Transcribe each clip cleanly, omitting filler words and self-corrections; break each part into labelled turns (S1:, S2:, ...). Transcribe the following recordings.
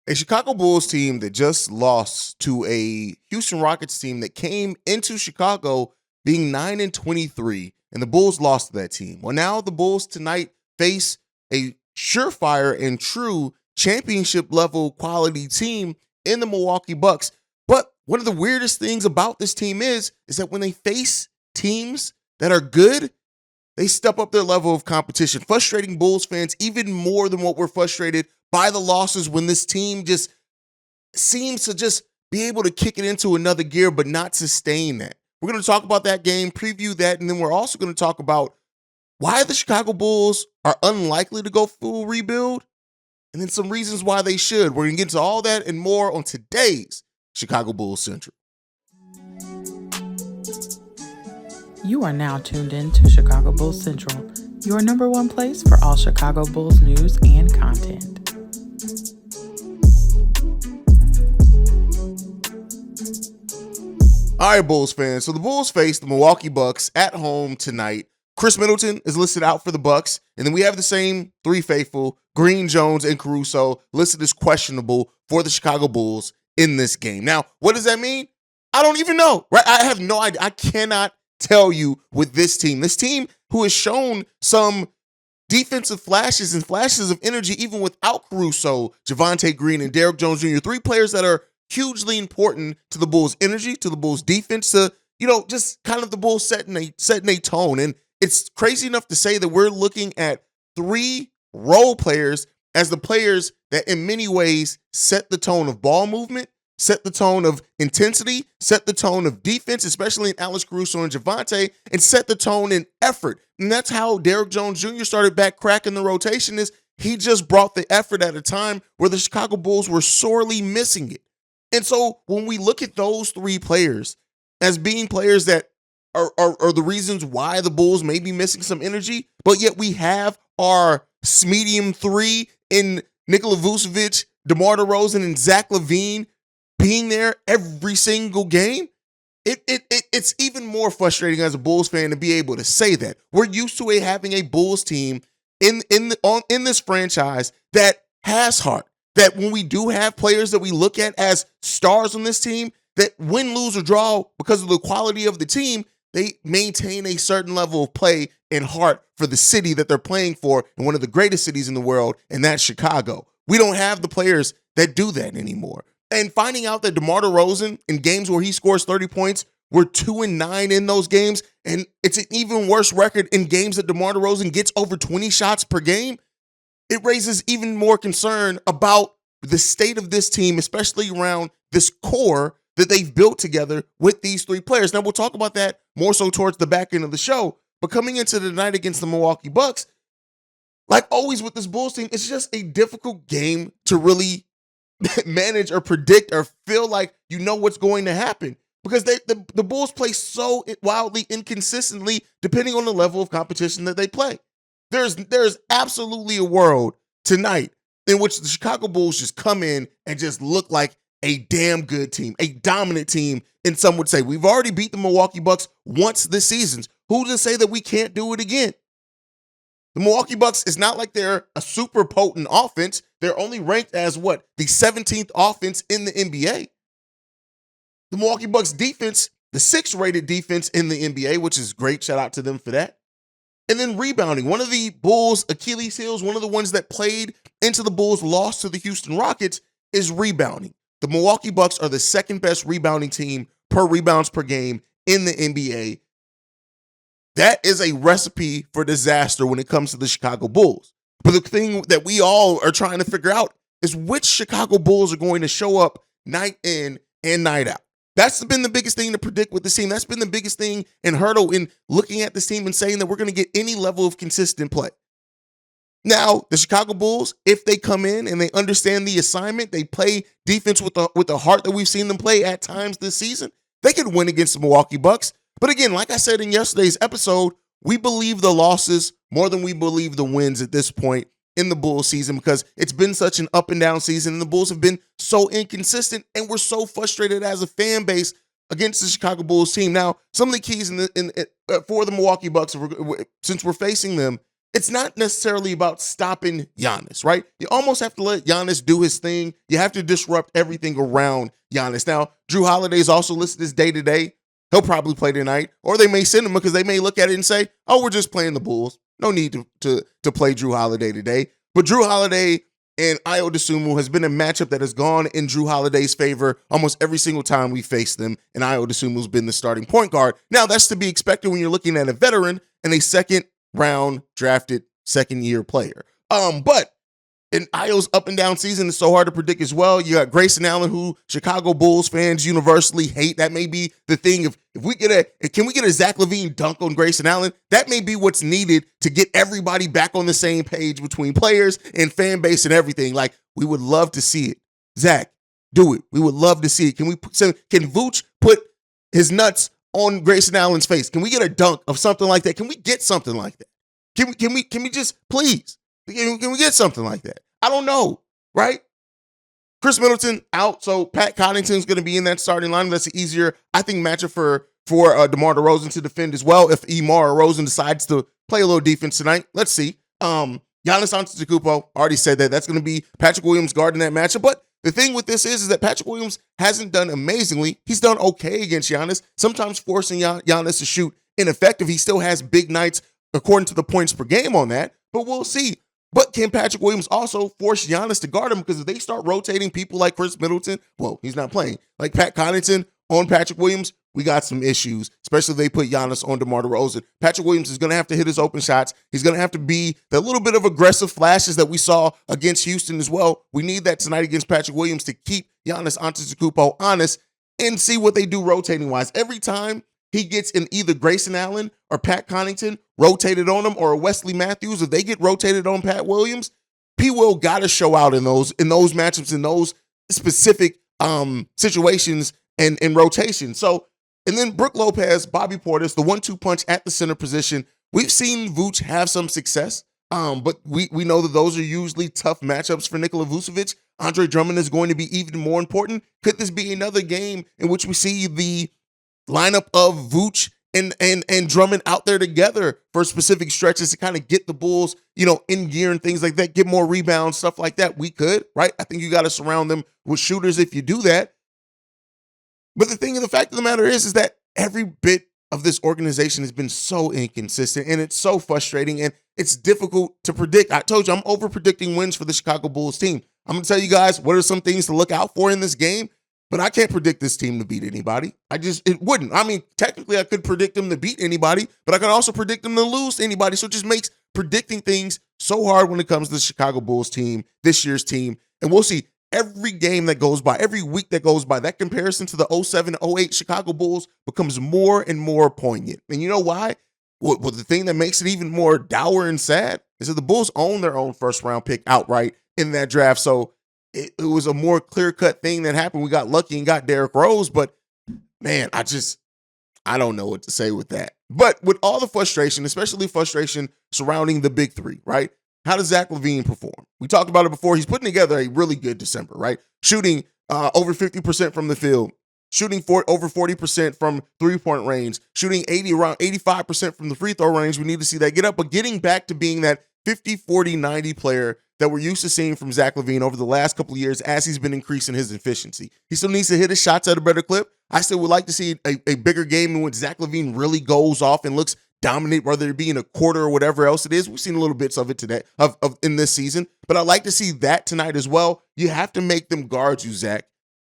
S1: A Chicago Bulls team that just lost to a Houston Rockets team that came into Chicago being 9-23, and the Bulls lost to that team. Well, now the Bulls tonight face a surefire and true championship level quality team in the Milwaukee Bucks. But one of the weirdest things about this team is that when they face teams that are good, they step up their level of competition, frustrating Bulls fans even more than what we're frustrated by the losses when this team just seems to just be able to kick it into another gear but not sustain that. We're going to talk about that game, preview that, and then we're also going to talk about why the Chicago Bulls are unlikely to go full rebuild, and then some reasons why they should. We're going to get into all that and more on today's Chicago Bulls Central.
S2: You are now tuned in to Chicago Bulls Central, your number one place for all Chicago Bulls news and content.
S1: All right, Bulls fans. So the Bulls face the Milwaukee Bucks at home tonight. Chris Middleton is listed out for the Bucks, and then we have the same three faithful, Green, Jones, and Caruso, listed as questionable for the Chicago Bulls in this game. Now, what does that mean? I don't even know, right? I have no idea. I cannot tell you with this team who has shown some defensive flashes and flashes of energy even without Caruso, Javonte Green, and Derrick Jones Jr., three players that are hugely important to the Bulls' energy, to the Bulls' defense, to, just kind of the Bulls setting a tone. And it's crazy enough to say that we're looking at three role players as the players that in many ways set the tone of ball movement, set the tone of intensity, set the tone of defense, especially in Alex Caruso and Javonte, and set the tone in effort. And that's how Derrick Jones Jr. started back cracking the rotation, is he just brought the effort at a time where the Chicago Bulls were sorely missing it. And so when we look at those three players as being players that are the reasons why the Bulls may be missing some energy, but yet we have our medium three in Nikola Vucevic, DeMar DeRozan, and Zach LaVine being there every single game, it's even more frustrating as a Bulls fan to be able to say that. We're used to having a Bulls team in this franchise that has heart, that when we do have players that we look at as stars on this team, that win, lose, or draw because of the quality of the team, they maintain a certain level of play and heart for the city that they're playing for, and one of the greatest cities in the world, and that's Chicago. We don't have the players that do that anymore. And finding out that DeMar DeRozan, in games where he scores 30 points, we're 2-9 in those games, and it's an even worse record in games that DeMar DeRozan gets over 20 shots per game, it raises even more concern about the state of this team, especially around this core that they've built together with these three players. Now, we'll talk about that more so towards the back end of the show, but coming into the night against the Milwaukee Bucks, like always with this Bulls team, it's just a difficult game to really manage or predict or feel like you know what's going to happen, because the Bulls play so wildly inconsistently depending on the level of competition that they play. There's absolutely a world tonight in which the Chicago Bulls just come in and just look like a damn good team, a dominant team, and some would say. We've already beat the Milwaukee Bucks once this season. Who's to say that we can't do it again? The Milwaukee Bucks is not like they're a super potent offense. They're only ranked as the 17th offense in the NBA. The Milwaukee Bucks defense, the 6th rated defense in the NBA, which is great. Shout out to them for that. And then rebounding. One of the Bulls' Achilles heels, one of the ones that played into the Bulls' loss to the Houston Rockets, is rebounding. The Milwaukee Bucks are the second best rebounding team per rebounds per game in the NBA. That is a recipe for disaster when it comes to the Chicago Bulls. But the thing that we all are trying to figure out is which Chicago Bulls are going to show up night in and night out. That's been the biggest thing to predict with this team. That's been the biggest thing and hurdle in looking at this team and saying that we're going to get any level of consistent play. Now, the Chicago Bulls, if they come in and they understand the assignment, they play defense with the heart that we've seen them play at times this season, they could win against the Milwaukee Bucks. But again, like I said in yesterday's episode, we believe the losses more than we believe the wins at this point in the Bulls season, because it's been such an up and down season, and the Bulls have been so inconsistent, and we're so frustrated as a fan base against the Chicago Bulls team. Now, some of the keys for the Milwaukee Bucks, since we're facing them it's not necessarily about stopping Giannis, right? You almost have to let Giannis do his thing. You have to disrupt everything around Giannis. Now, Drew Holiday is also listed as day-to-day. He'll probably play tonight, or they may send him because they may look at it and say, oh, we're just playing the Bulls. No need to play Drew Holiday today. But Drew Holiday and Ayo Dosunmu has been a matchup that has gone in Drew Holiday's favor almost every single time we faced them, and Ayo Dosunmu's been the starting point guard. Now, that's to be expected when you're looking at a veteran and a second-round drafted second-year player. But in Ayo's up and down season, it's so hard to predict as well. You got Grayson Allen, who Chicago Bulls fans universally hate. That may be the thing. If we can we get a Zach LaVine dunk on Grayson Allen? That may be what's needed to get everybody back on the same page between players and fan base and everything. Like, we would love to see it. Zach, do it. We would love to see it. Can Vooch put his nuts on Grayson Allen's face? Can we get a dunk of something like that? Can we get something like that? Can we just please? Can we get something like that? I don't know, right? Chris Middleton out, so Pat Connaughton's going to be in that starting line. That's an easier, I think, matchup for DeMar DeRozan to defend as well. If DeMar DeRozan decides to play a little defense tonight, let's see. Giannis Antetokounmpo already said that. That's going to be Patrick Williams guarding that matchup. But the thing with this is that Patrick Williams hasn't done amazingly. He's done okay against Giannis, sometimes forcing Giannis to shoot ineffective. He still has big nights according to the points per game on that, but we'll see. But can Patrick Williams also force Giannis to guard him? Because if they start rotating people like Chris Middleton, well, he's not playing, like Pat Connaughton on Patrick Williams, we got some issues, especially if they put Giannis on DeMar DeRozan. Patrick Williams is going to have to hit his open shots. He's going to have to be the little bit of aggressive flashes that we saw against Houston as well. We need that tonight against Patrick Williams to keep Giannis Antetokounmpo honest and see what they do rotating-wise. Every time he gets in either Grayson Allen or Pat Connaughton rotated on him, or Wesley Matthews, if they get rotated on Pat Williams, P. Will got to show out in those matchups, in those specific situations and rotation. So, and then Brook Lopez, Bobby Portis, the 1-2 punch at the center position. We've seen Vooch have some success, but we know that those are usually tough matchups for Nikola Vucevic. Andre Drummond is going to be even more important. Could this be another game in which we see the lineup of Vooch and Drummond out there together for specific stretches to kind of get the Bulls, in gear and things like that, get more rebounds, stuff like that? We could, right? I think you got to surround them with shooters if you do that. But the fact of the matter is that every bit of this organization has been so inconsistent, and it's so frustrating, and it's difficult to predict. I told you, I'm over-predicting wins for the Chicago Bulls team. I'm going to tell you guys what are some things to look out for in this game, but I can't predict this team to beat anybody. It wouldn't. I mean, technically, I could predict them to beat anybody, but I could also predict them to lose to anybody. So it just makes predicting things so hard when it comes to the Chicago Bulls team, this year's team. And we'll see every game that goes by, every week that goes by, that comparison to the 07-08 Chicago Bulls becomes more and more poignant. And you know why? Well, the thing that makes it even more dour and sad is that the Bulls own their own first-round pick outright in that draft. So it was a more clear-cut thing that happened. We got lucky and got Derrick Rose, but man, I don't know what to say with that. But with all the frustration, especially frustration surrounding the big three, right? How does Zach LaVine perform? We talked about it before. He's putting together a really good December, right? Shooting over 50% from the field, shooting over 40% from three-point range, shooting around 85% from the free throw range. We need to see that get up, but getting back to being that 50-40-90 player that we're used to seeing from Zach LaVine over the last couple of years as he's been increasing his efficiency. He still needs to hit his shots at a better clip. I still would like to see a bigger game in which Zach LaVine really goes off and looks dominate, whether it be in a quarter or whatever else it is. We've seen a little bits of it today, of in this season, but I'd like to see that tonight as well. You have to make them guard you, Zach.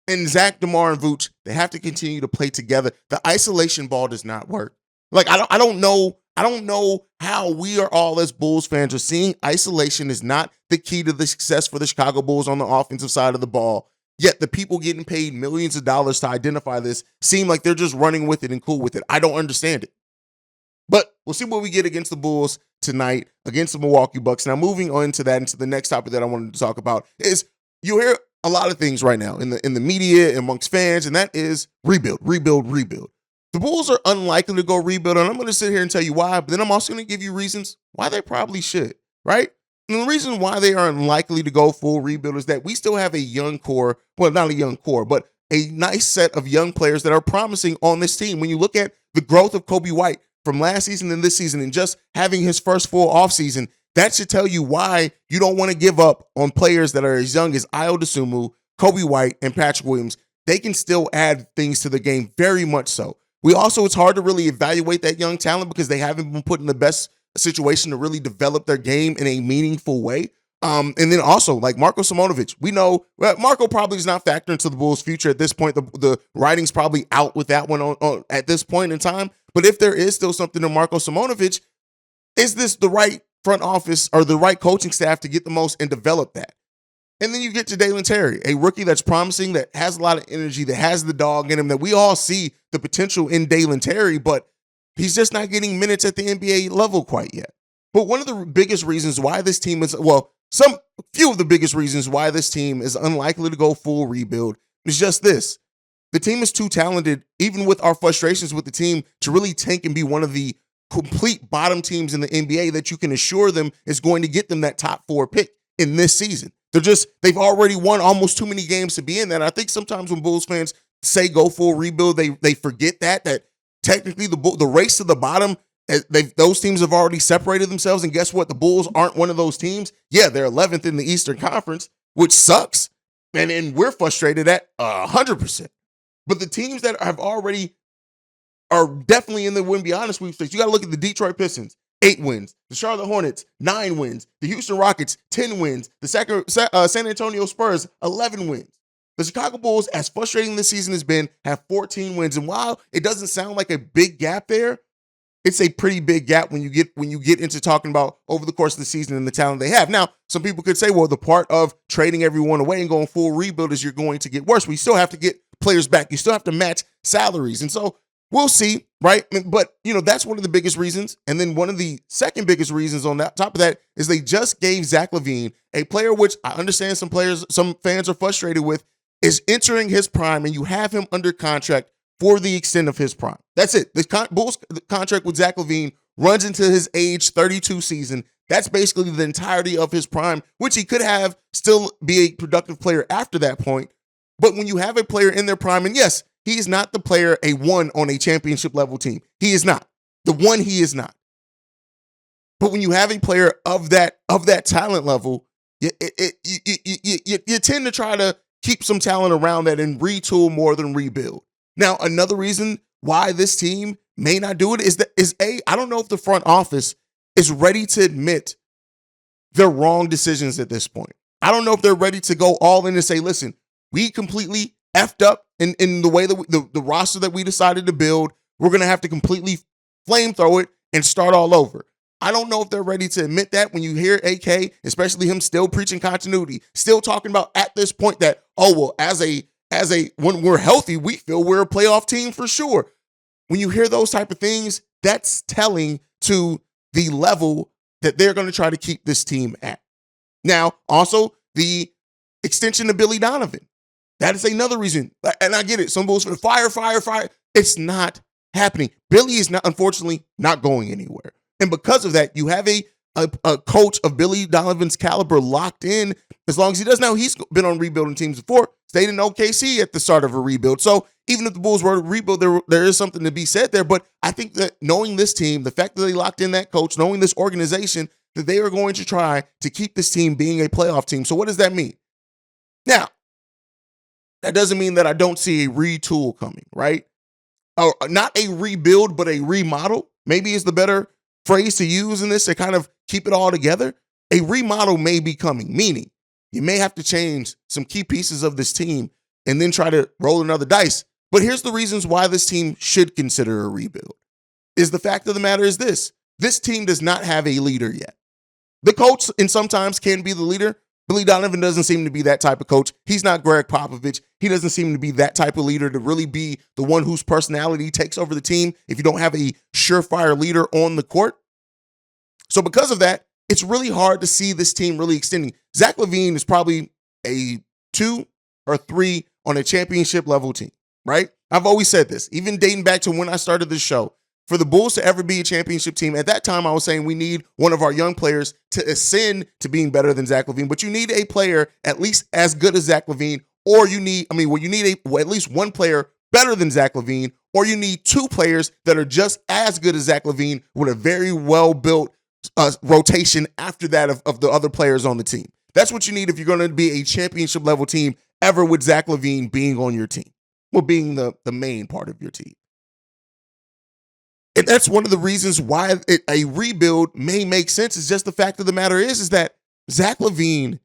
S1: And Zach, DeMar, and Vooch, they have to continue to play together. The isolation ball does not work. Like, I don't know how we are all as Bulls fans are seeing isolation is not the key to the success for the Chicago Bulls on the offensive side of the ball. Yet the people getting paid millions of dollars to identify this seem like they're just running with it and cool with it. I don't understand it. But we'll see what we get against the Bulls tonight, against the Milwaukee Bucks. Now, moving on to that, into the next topic that I wanted to talk about is you hear a lot of things right now in the media, amongst fans, and that is rebuild. The Bulls are unlikely to go rebuild, and I'm going to sit here and tell you why, but then I'm also going to give you reasons why they probably should, right? And the reason why they are unlikely to go full rebuild is that we still have a young core, well, not a young core, but a nice set of young players that are promising on this team. When you look at the growth of Kobe White from last season and this season, and just having his first full offseason, That should tell you why you don't want to give up on players that are as young as Ayo Dosunmu, Kobe White, and Patrick Williams. They can still add things to the game, very much so. It's hard to really evaluate that young talent because they haven't been put in the best situation to really develop their game in a meaningful way. And then also, like Marko Simonovic, we know Marco probably is not factoring into the Bulls' future at this point. The writing's probably out with that one on at this point in time. But if there is still something to Marko Simonovic, is this the right front office or the right coaching staff to get the most and develop that? And then you get to Dalen Terry, a rookie that's promising, that has a lot of energy, that has the dog in him, that we all see the potential in Dalen Terry, but he's just not getting minutes at the NBA level quite yet. But one of the biggest reasons why this team is, few of the biggest reasons why this team is unlikely to go full rebuild is just this. The team is too talented, even with our frustrations with the team, to really tank and be one of the complete bottom teams in the NBA that you can assure them is going to get them that top 4 pick in this season. They've already won almost too many games to be in that. I think sometimes when Bulls fans say go full rebuild, they forget that technically the race to the bottom, those teams have already separated themselves. And guess what? The Bulls aren't one of those teams. Yeah, they're 11th in the Eastern Conference, which sucks. And we're frustrated at 100%. But the teams that have already are definitely in the win beyond sweepstakes. You got to look at the Detroit Pistons, 8 wins. The Charlotte Hornets, 9 wins. The Houston Rockets, 10 wins. The San Antonio Spurs, 11 wins. The Chicago Bulls, as frustrating this season has been, have 14 wins. And while it doesn't sound like a big gap there, it's a pretty big gap when you get into talking about over the course of the season and the talent they have. Now, some people could say, well, the part of trading everyone away and going full rebuild is you're going to get worse. We still have to get players back. You still have to match salaries. And so we'll see, right? But, that's one of the biggest reasons. And then one of the second biggest reasons on that top of that is they just gave Zach LaVine, a player which I understand some fans are frustrated with, is entering his prime, and you have him under contract for the extent of his prime. That's it. The Bulls contract with Zach LaVine runs into his age 32 season. That's basically the entirety of his prime, which he could have still be a productive player after that point. But when you have a player in their prime, and yes, he is not the player, a one on a championship level team. He is not. The one he is not. But when you have a player of that talent level, you tend to try to keep some talent around that and retool more than rebuild. Now, another reason why this team may not do it is I don't know if the front office is ready to admit their wrong decisions at this point. I don't know if they're ready to go all in and say, listen, we completely effed up in the way that the roster that we decided to build. We're going to have to completely flamethrow it and start all over. I don't know if they're ready to admit that when you hear AK, especially him still preaching continuity, still talking about at this point that, as when we're healthy, we feel we're a playoff team for sure. When you hear those type of things, that's telling to the level that they're going to try to keep this team at. Now, also the extension of Billy Donovan. That is another reason. And I get it. Some Bulls fire. It's not happening. Billy is unfortunately not going anywhere. And because of that, you have a coach of Billy Donovan's caliber locked in as long as he does. Now, he's been on rebuilding teams before, stayed in OKC at the start of a rebuild. So even if the Bulls were to rebuild, there is something to be said there. But I think that knowing this team, the fact that they locked in that coach, knowing this organization, that they are going to try to keep this team being a playoff team. So what does that mean? Now, that doesn't mean that I don't see a retool coming, right? Not a rebuild, but a remodel, maybe is the better phrase to use in this to kind of keep it all together. A remodel may be coming, meaning you may have to change some key pieces of this team and then try to roll another dice. But here's the reasons why this team should consider a rebuild. Is the fact of the matter is this team does not have a leader yet. The coach, and sometimes can be the leader. Billy Donovan doesn't seem to be that type of coach. He's not Greg Popovich. He doesn't seem to be that type of leader to really be the one whose personality takes over the team if you don't have a surefire leader on the court. So because of that, it's really hard to see this team really extending. Zach LaVine is probably a 2 or 3 on a championship level team, right? I've always said this, even dating back to when I started this show. For the Bulls to ever be a championship team, at that time I was saying we need one of our young players to ascend to being better than Zach LaVine, but you need a player at least as good as Zach LaVine, or you need at least one player better than Zach LaVine, or you need 2 players that are just as good as Zach LaVine with a very well-built rotation after that of the other players on the team. That's what you need if you're going to be a championship level team ever, with Zach LaVine being on your team. Well, being the main part of your team. And that's one of the reasons why a rebuild may make sense. Is just the fact of the matter is that Zach LaVine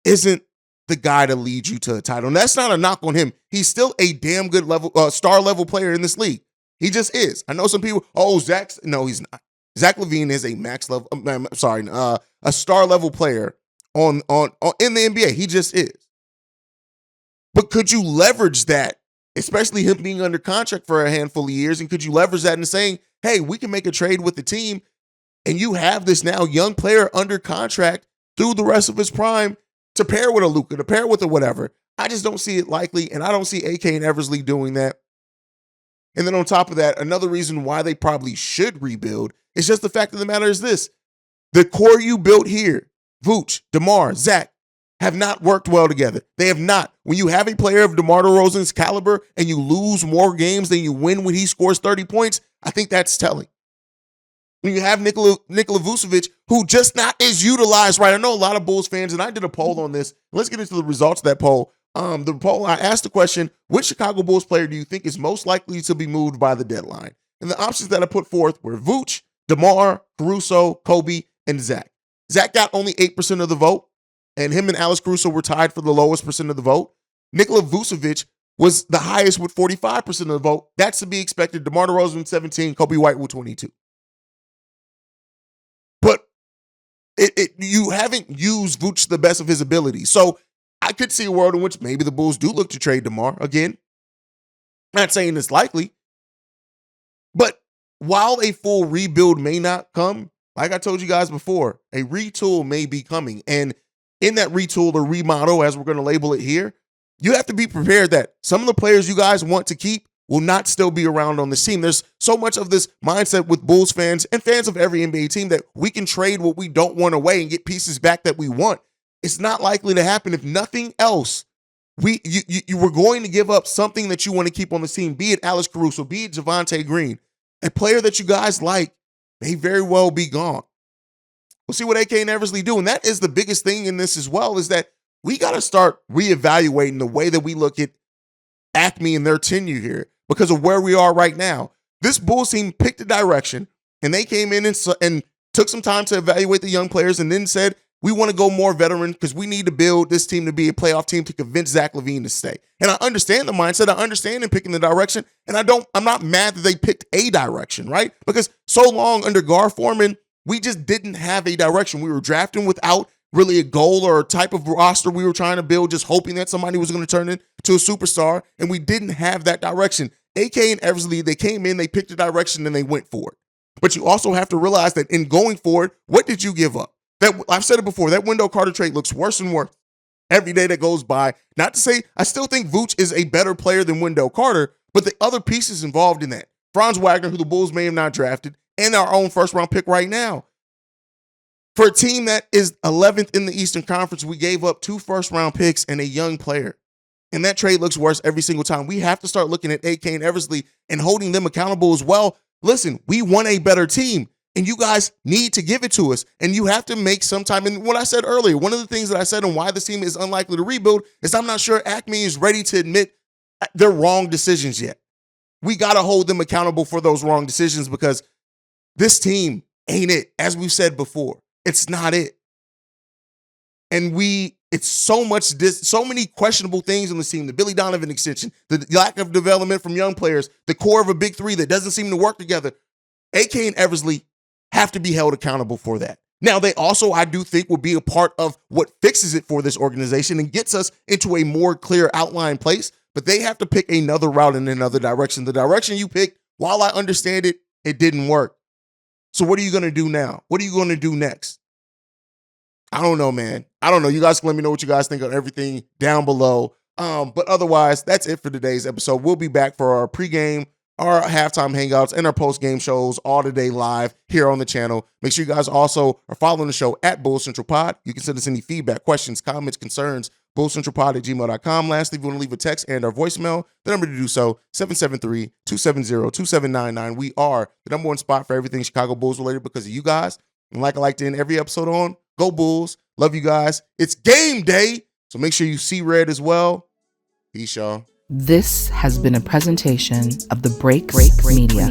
S1: isn't the guy to lead you to a title. And that's not a knock on him. He's still a damn good star level player in this league. He just is. I know some people, no, he's not. Zach LaVine is a a star level player on in the NBA. He just is. But could you leverage that, especially him being under contract for a handful of years, and could you leverage that into saying, hey, we can make a trade with the team, and you have this now young player under contract through the rest of his prime to pair with a Luka, to pair with a whatever. I just don't see it likely, and I don't see AK and Eversley doing that. And then on top of that, another reason why they probably should rebuild is just the fact of the matter is this. The core you built here, Vooch, DeMar, Zach, have not worked well together. They have not. When you have a player of DeMar DeRozan's caliber and you lose more games than you win when he scores 30 points, I think that's telling. When you have Nikola Vucevic, who just not is utilized right. I know a lot of Bulls fans, and I did a poll on this. Let's get into the results of that poll. The poll, I asked the question, which Chicago Bulls player do you think is most likely to be moved by the deadline? And the options that I put forth were Vooch, DeMar, Caruso, Kobe, and Zach. Zach got only 8% of the vote, and him and Alex Caruso were tied for the lowest percent of the vote. Nikola Vucevic was the highest with 45% of the vote. That's to be expected. DeMar DeRozan, 17, Kobe White with 22. But you haven't used Vooch to the best of his ability. So I could see a world in which maybe the Bulls do look to trade DeMar. Again, not saying it's likely. But while a full rebuild may not come, like I told you guys before, a retool may be coming. And in that retool or remodel, as we're going to label it here, you have to be prepared that some of the players you guys want to keep will not still be around on this team. There's so much of this mindset with Bulls fans and fans of every NBA team that we can trade what we don't want away and get pieces back that we want. It's not likely to happen. If nothing else, you were going to give up something that you want to keep on the team, be it Alex Caruso, be it Javonte Green. A player that you guys like may very well be gone. We'll see what AK and Eversley do. And that is the biggest thing in this as well, is that we got to start reevaluating the way that we look at Acme and their tenure here because of where we are right now. This Bulls team picked a direction, and they came in and took some time to evaluate the young players and then said, we want to go more veteran because we need to build this team to be a playoff team to convince Zach LaVine to stay. And I understand the mindset. I understand him picking the direction. And I'm not mad that they picked a direction, right? Because so long under Gar Forman, we just didn't have a direction. We were drafting without really a goal or a type of roster we were trying to build, just hoping that somebody was going to turn into a superstar. And we didn't have that direction. AK and Eversley, they came in, they picked a direction, and they went for it. But you also have to realize that in going forward, what did you give up? I've said it before, that Wendell Carter trade looks worse and worse every day that goes by. Not to say, I still think Vooch is a better player than Wendell Carter, but the other pieces involved in that, Franz Wagner, who the Bulls may have not drafted, and our own first-round pick right now. For a team that is 11th in the Eastern Conference, we gave up 2 first-round picks and a young player. And that trade looks worse every single time. We have to start looking at AK and Eversley and holding them accountable as well. Listen, we want a better team. And you guys need to give it to us. And you have to make some time. And what I said earlier, one of the things that I said on why this team is unlikely to rebuild is I'm not sure Acme is ready to admit their wrong decisions yet. We got to hold them accountable for those wrong decisions because this team ain't it. As we've said before, it's not it. And it's so many questionable things on this team. The Billy Donovan extension, the lack of development from young players, the core of a big three that doesn't seem to work together. AK and Eversley have to be held accountable for that. Now, they also, I do think, will be a part of what fixes it for this organization and gets us into a more clear outline place, but they have to pick another route in another direction. The direction you picked, while I understand it, it didn't work. So what are you going to do now? What are you going to do next? I don't know, man. I don't know. You guys can let me know what you guys think of everything down below. But otherwise, that's it for today's episode. We'll be back for our pregame, our halftime hangouts, and our post-game shows all today live here on the channel. Make sure you guys also are following the show at Bulls Central Pod. You can send us any feedback, questions, comments, concerns, bullscentralpod@gmail.com. Lastly, if you want to leave a text and our voicemail, the number to do so, 773-270-2799. We are the #1 spot for everything Chicago Bulls related because of you guys. And like I like to end every episode on, go Bulls. Love you guys. It's game day. So make sure you see red as well. Peace, y'all.
S2: This has been a presentation of the Breaks Media.